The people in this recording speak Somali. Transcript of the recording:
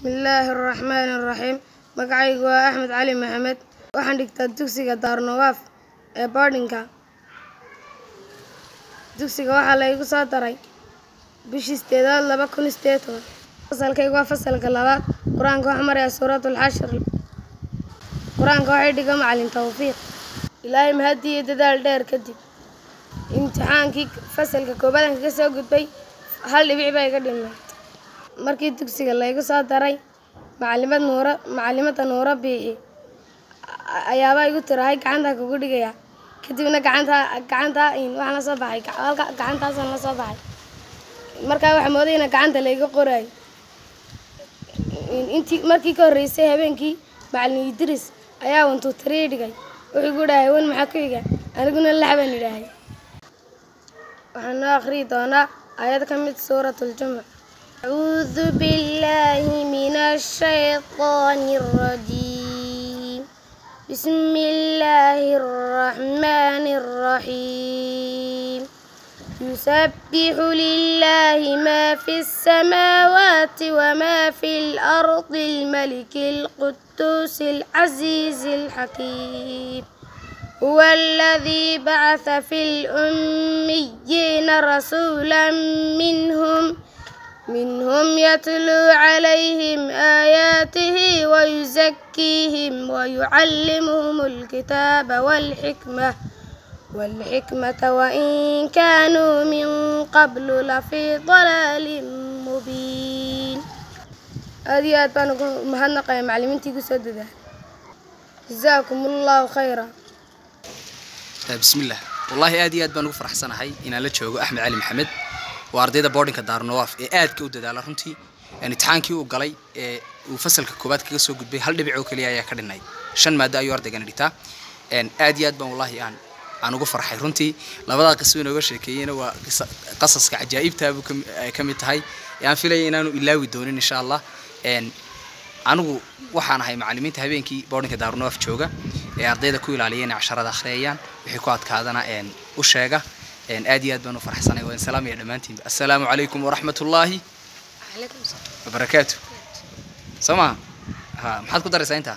بسم الله الرحمن الرحيم. مقعيق أحمد علي محمد waxaan dhigtaa dugsiga Daarnawaaf ee boardingka. Dugsiga waxa la igu soo daray bishii 2008. Fasalkaygu waa fasalka labaad. Quraanka waxa maraya suuratul Hashr. Quraanka waxa dhiga macallin Tawfiiq. Ilaahay mahadiyo dadaal dheer kadib. Imtixaankii fasalka koobaad ka soo gudbay hal dhibic bay iga dhimay. Markii dugsiga la igu soo daray macallimada Nuura Biixi ayaaba igu tirahay gacanta kugu dhigaya kadibna gacanta in waxaan la soo baxay gacantaas la soo baxay markaa waxa moodayna gacanta la iga qoray intii markii ka horeysay habeenkii macallin Idris ayaa wantu tiray dhigay wuxuu ku dhahay wan maxaa ku xiga aniguna laxban ilaahay waxaan akhri doonaa aayad ka mid suuratul Jumu'ah a'uudhu billahi minash shaytaanir rajiim بسم الله الرحمن الرحيم يسبح لله ما في السماوات وما في الأرض الملك القدوس العزيز الحكيم هو الذي بعث في الأميين رسولا منهم يتلو عليهم آياته ويزكيهم ويعلمهم الكتاب والحكمة وإن كانوا من قبل لفي ضلال مبين. هذه أتبانكم مهنقة يا معلمين تيجوا سددها جزاكم الله خيرا. بسم الله والله آدي أتبانكم فرح سنة هاي إن لا تشوفوا أحمد علي محمد وأرضية بوردينك Daarnawaaf aad ka u dadaala runtii imtixaankii uu galay uu fasalka koobaad kaga soo gudbay hal dhibic oo kaliya ayaa ka dhinay 5 maado ayuu ardaygan dhigtaa aad iyo aad baan wallahi aan ugu farxay runtii labada qismo inooga sheekeeyeen waa qasaska ajaa'ibta ka mid tahay aan filayay inaanu ilaawi doonin insha Allah anigu waxaan ahay macallimiinta habeenkii boardingka Daarnawaaf jooga ee ardayda ku ilaaliyeen casharada akhriyaan wixii ku adkaadana u sheega aad iyo aad baan u farxsanahay waan salaam iyo dhamaantiin assalaamu alaykum wa rahmatullahi wa barakatuh sama maxaad ku daraysaa inta